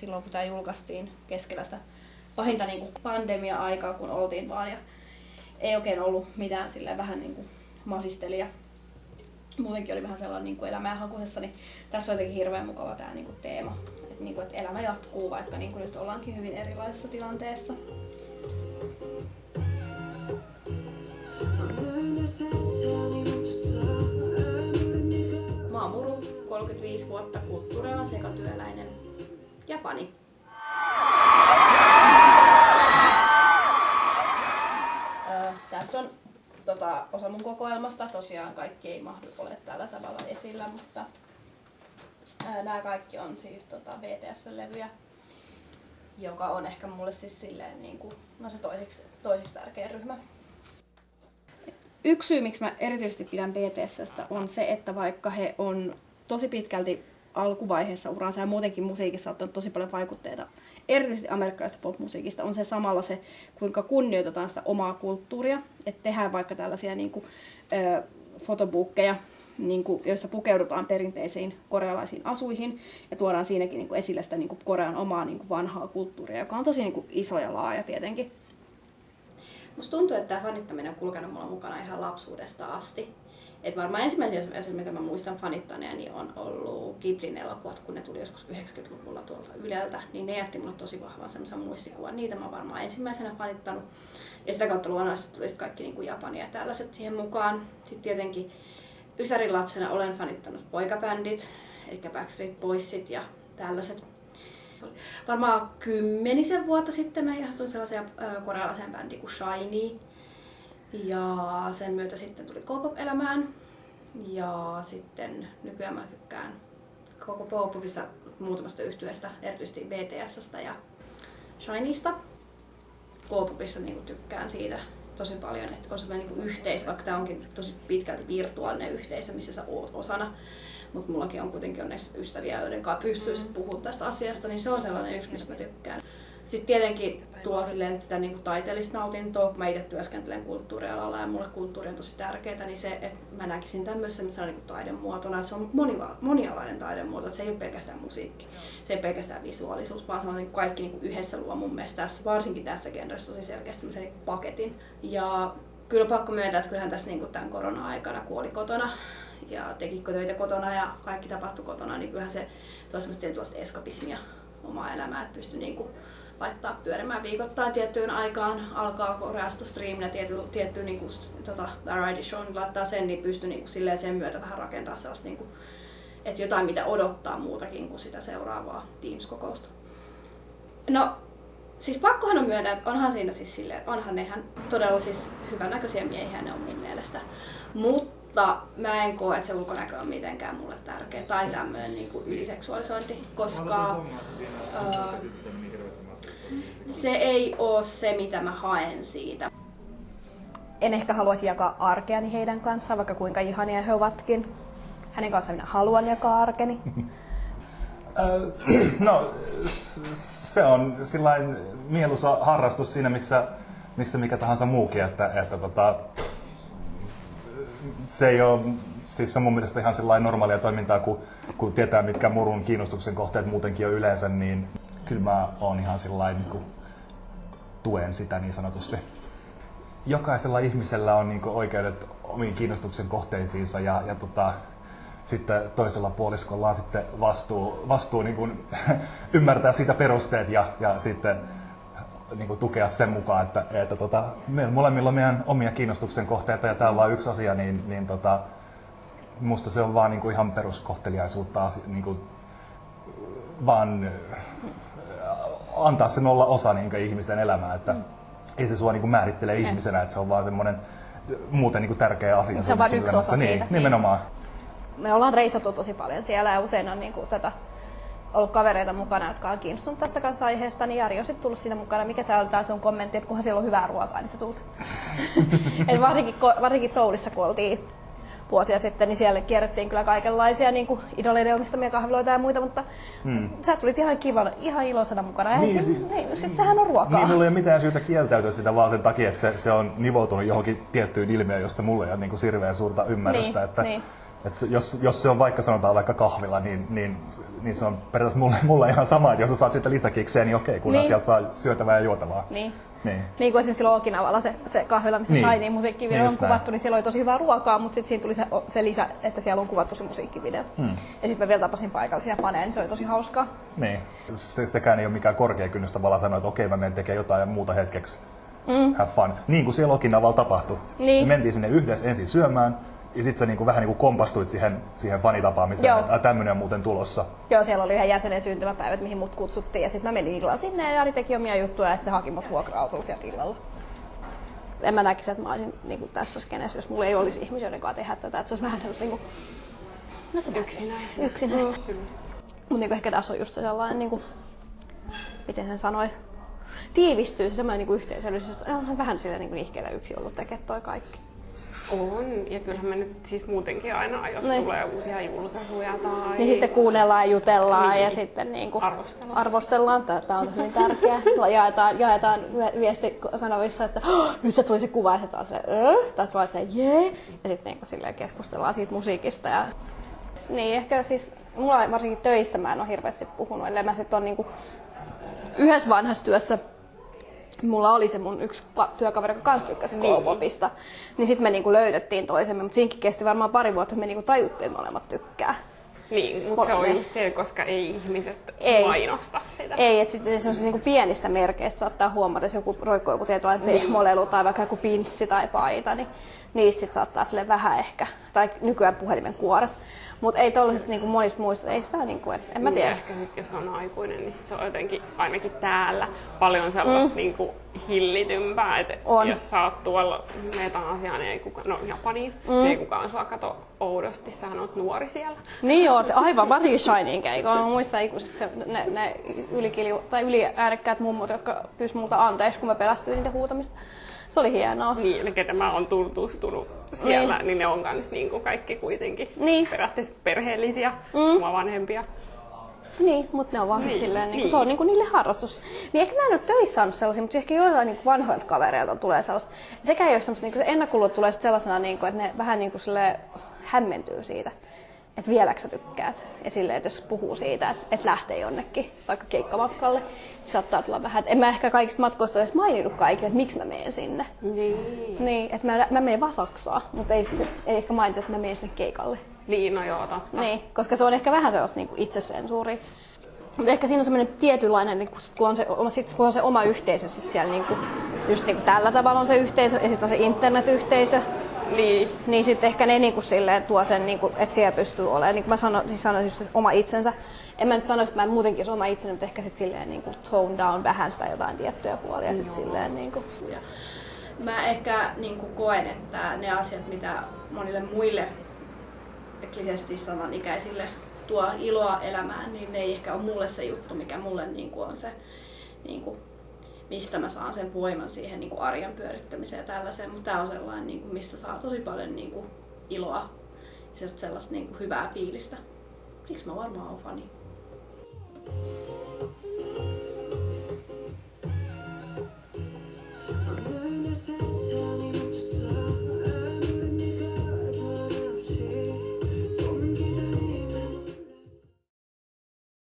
silloin kun tämä julkaistiin keskellä sitä pahinta niin kuin pandemia-aikaa, kun oltiin vaan ja ei oikein ollut mitään silleen vähän niin kuin masisteli. Muutenkin oli vähän sellainen niin kuin elämänhakuisessa, niin tässä on jotenkin hirveän mukava tämä niin kuin teema. Että niin kuin, että elämä jatkuu, vaikka niin kuin nyt ollaankin hyvin erilaisessa tilanteessa. Mä oon Muru, 35 vuotta, kulttuurialan sekatyöläinen, Japani. Tässä on osa mun kokoelmasta. Tosiaan kaikki ei mahdu ole tällä tavalla esillä, mutta nämä kaikki on siis BTS-levyjä, joka on ehkä mulle siis silleen niin kuin, no se toiseksi tärkeä ryhmä. Yksi syy, miksi mä erityisesti pidän BTS:stä, on se, että vaikka he on tosi pitkälti alkuvaiheessa uransa ja muutenkin musiikissa ottanut tosi paljon vaikutteita, erityisesti amerikkalaisesta popmusiikista, on se samalla se, kuinka kunnioitetaan sitä omaa kulttuuria, että tehdään vaikka tällaisia niin kuin, fotobookkeja, niin kuin, joissa pukeudutaan perinteisiin korealaisiin asuihin ja tuodaan siinäkin niin kuin esille sitä niin kuin Korean omaa niin kuin vanhaa kulttuuria, joka on tosi niin kuin iso ja laaja tietenkin. Musta tuntuu, että tämä fanittaminen on kulkenut mulla mukana ihan lapsuudesta asti. Et varmaan ensimmäinen asia, mitä mä muistan fanittaneeni, on ollut Ghiblin elokuvat, kun ne tuli joskus 90-luvulla tuolta Yleltä, niin ne jätti mulle tosi vahvan semmoisen muistikuvan. Niitä mä oon varmaan ensimmäisenä fanittanut. Ja sitä kautta luonnollisesti tuli kaikki niin kuin Japani ja tällaiset siihen mukaan. Sitten tietenkin Ysärin lapsena olen fanittanut poikabändit, eli Backstreet Boysit ja tällaiset. Varmaan 10 vuotta sitten mä ihastuin sellaiseen korealaiseen bändiin kuin SHINee. Ja sen myötä sitten tuli K-pop-elämään. Ja sitten nykyään mä tykkään koko K-popissa muutamasta yhtyeestä, erityisesti BTS:stä ja SHINeesta. K-popissa niin tykkään siitä tosi paljon, että on sellainen niin yhteisö, vaikka tämä onkin tosi pitkälti virtuaalinen yhteisö, missä sä oot osana. Mutta mullakin on kuitenkin onneksi ystäviä, joiden kanssa pystyy puhumaan tästä asiasta, niin se on sellainen yksi, mistä mä tykkään. Sitten tietenkin tuo silleen, sitä niin kuin taiteellista nautintoa, kun mä itse työskentelen kulttuurialalla ja mulle kulttuuri on tosi tärkeää, niin se, että mä näkisin tämmöisen sellaisena niin kuin taidemuotona, että se on monialainen taidemuoto, että se ei ole pelkästään musiikki, se ei ole pelkästään visuaalisuus, vaan se on niin kaikki niin kuin yhdessä luo mun mielestä tässä, varsinkin tässä genressä tosi selkeästi semmoisen niin paketin. Ja kyllä pakko myöntää, että kyllähän tässä niin kuin tämän korona-aikana kuoli kotona ja teki töitä kotona ja kaikki tapahtui kotona, niin kyllähän se tuo semmoista tietynlaista eskapismia omaa elämää, että pystyi niin kuin laittaa pyörimään viikoittain tiettyyn aikaan, alkaa Koreasta streamina tietty niin kuin, variety show, niin laittaa sen, niin pystyy niin kuin, silleen sen myötä vähän rakentaa sellaista, niin kuin, että jotain mitä odottaa muutakin kuin sitä seuraavaa Teams-kokousta. No, siis pakkohan on myöntää, että onhan siinä siis silleen, onhan nehän todella siis hyvännäköisiä miehiä ne on mun mielestä, mutta mä en koe, että se ulkonäkö on mitenkään mulle tärkeä tai tämmöinen niin kuin yliseksuaalisointi, koska se ei ole se, mitä mä haen siitä. En ehkä haluaisi jakaa arkeani heidän kanssaan, vaikka kuinka ihania he ovatkin. Hänen kanssaan minä haluan jakaa arkeni. No, se on sillain mieluisa harrastus siinä, missä mikä tahansa muukin, että se ei ole, siis se on mun mielestä ihan sellainen normaalia toimintaa, kun tietää mitkä Murun kiinnostuksen kohteet muutenkin on yleensä, niin kyllä mä oon ihan sillain niin tuen sitä niin sanotusti. Jokaisella ihmisellä on niin oikeudet omiin kiinnostuksen kohteisiinsa ja sitten toisella puoliskolla on sitten vastuu niin kuin, ymmärtää siitä perusteet ja sitten niin kuin, tukea sen mukaan, että meillä molemmilla on meidän omia kiinnostuksen kohteita ja tää on vaan yksi asia, niin musta se on vaan niin kuin, ihan peruskohteliaisuutta niin kuin, vaan antaa sen olla osa niin kuin, ihmisen elämää, että ei se sua niin kuin, määrittele ihmisenä, että se on vaan semmoinen muuten niin kuin, tärkeä asia. Se on vain yksi osa siitä. Nimenomaan. Me ollaan reissattu tosi paljon siellä ja usein on niin kuin, ollut kavereita mukana, jotka on kiinnostunut tästä kanssa aiheesta, niin Jari on sitten tullut siinä mukana. Mikä se on tää sun kommentti, että kunhan siellä on hyvää ruokaa, niin sä tulet. varsinkin Soulissa, kun oltiin vuosia sitten, niin siellä kierrettiin kyllä kaikenlaisia niin kuin idoleiden omistamia kahviloita ja muita, mutta sä tulit ihan iloisena mukana. Ja niin, sehän on ruokaa. Niin, mulla ei ole mitään syytä kieltäytyä sitä vaan sen takia, että se on nivoutunut johonkin tiettyyn ilmiöön, josta mulla ei ole niin kuin hirveän suurta ymmärrystä. Niin. Jos se on vaikka sanotaan vaikka kahvila, niin se on periaatteessa mulle ihan sama, että jos sä saat siitä lisäkikseen, niin okei, kunhan sieltä saa syötävää ja juotavaa. Niin kuin esimerkiksi silloin Okinawalla se kahvila, missä Shiny musiikkivideo on kuvattu, niin siellä oli tosi hyvää ruokaa, mutta sitten siinä tuli se lisä, että siellä on kuvattu se musiikkivideo. Ja sitten mä vielä tapasin paikallisia faneja, niin se oli tosi hauskaa. Niin. Sekään ei ole mikään korkea kynnys tavallaan sanoa, että okei, mä menen tekemään jotain muuta hetkeksi. Have fun. Niin kuin siellä Okinawalla tapahtui. Me mentiin sinne yhdessä ensin syömään, ja sitten sä niinku vähän niinku kompastuit siihen fanitapaamiseen, että tämmöinen on muuten tulossa. Joo, siellä oli ihan jäsenen syntymäpäivät, mihin mut kutsuttiin, ja sitten mä menin illalla sinne, ja Jari teki omia juttuja, ja se haki mut vuokra-autolla sieltä illalla. En mä näkisi, että mä olisin niinku tässä skenessä, jos mulla ei olisi ihmisiä, joiden kanssa tehdä tätä, että se olisi vähän semmoista niinku... No se yksinäistä. Mutta niinku ehkä tässä on just sellainen, niinku, miten sen sanoi, tiivistyy se semmoinen niinku yhteisöllisyys, että on vähän silleen niinku nihkeellä yksin ollut tekemään toi kaikki. On, ja kyllähän me nyt siis muutenkin aina, jos tulee uusia julkaisuja tai... Niin sitten kuunnellaan ja jutellaan ja sitten niinku arvostellaan. Tämä on hyvin tärkeää. Jaetaan viestikanavissa, että nyt se tuli se kuva ja se taas se taas tulee se jee. Ja sitten niinku silleen keskustellaan siitä musiikista. Ja... Niin, ehkä siis mulla varsinkin töissä mä en ole hirveästi puhunut, ellei mä sitten on niinku yhdessä vanhassa työssä. Mulla oli se mun yksi työkaveri, joka kans tykkäsi K-popista. Niin sit me niinku löydettiin toisemme, mutta siinkin kesti varmaan pari vuotta, että me niinku tajuttiin, että molemmat tykkää. Niin, mutta se on just se, koska ei ihmiset mainosta sitä. Ei, että sitten semmoisista niinku pienistä merkeistä saattaa huomata, jos joku roikkuu joku tietynlainen pehmolelu tai vaikka joku pinssi tai paita, niin niistä sit saattaa sille vähän ehkä, tai nykyään puhelimen kuoret. Mutta ei tollasista niinku monista muista, ei sitä niinku, en mä tiedä. Ehkä sit, jos on aikuinen, niin sit se on jotenkin ainakin täällä paljon sellaista niinku hillitympää, että jos sä oot tuolla meta-asiaan, niin ei kukaan, no Japaniin, niin ei kukaan sua kato oudosti, sähän oot nuori siellä. Niin oot, aivan varsinkin Shinyin keikoilla. Mä muistan ikuisesti ne yliäänekkäät mummut, jotka pyysi multa anteeksi, kun mä pelästyin niiden huutamista. Se oli hienoa. Niin, ne ketä mä oon tutustunut siellä, niin ne on kans niinku kaikki kuitenkin periaatteessa perheellisiä, oma vanhempia. Niin, mutta ne on vaan silleen, niin. Se on niinku niille harrastus. Niin ehkä mä en ole töissä saanut sellaisia, mutta ehkä joillain niinku vanhoilta kavereilta tulee sellaista. Sekä ei ole semmoista, niinku se ennakkoluulo tulee sellaisena, niinku, että ne vähän niinku hämmentyy siitä. Että vieläkö sä tykkäät. Ja silleen, että jos puhuu siitä, että lähtee jonnekin, vaikka keikkamatkalle, niin saattaa tulla vähän. Että en mä ehkä kaikista matkoista edes maininnut kaikille, että miksi mä menen sinne. Niin, että mä menen vaan Saksaan, mutta ei ehkä mainita, että mä menen sinne keikalle. Niin, no joo, totta. Niin, koska se on ehkä vähän sellaista niin itsesensuuria. Mutta ehkä siinä on semmoinen tietynlainen, niin kun on se oma yhteisö sit siellä, niin kuin, just niin kuin tällä tavalla on se yhteisö ja sitten on se internetyhteisö. Niin sitten ehkä ne niinku silleen tuo sen, niinku, että siellä pystyy olemaan. Niin kuin mä sanoin just se oma itsensä. En mä nyt sanoisi, että mä muutenkin olisi oma itseni, mutta ehkä sitten silleen niinku tone down vähän sitä jotain tiettyjä puolia. Sit silleen, niinku. Ja mä ehkä niinku koen, että ne asiat, mitä monille muille kliseisesti sanan ikäisille tuo iloa elämään, niin ne ei ehkä ole mulle se juttu, mikä mulle niinku on se, niinku, mistä mä saan sen voiman siihen niinku arjen pyörittämiseen ja tällaiseen. Mutta tää on sellainen, niinku, mistä saa tosi paljon niinku iloa ja sellaista niinku hyvää fiilistä. Siksi mä varmaan oon fani.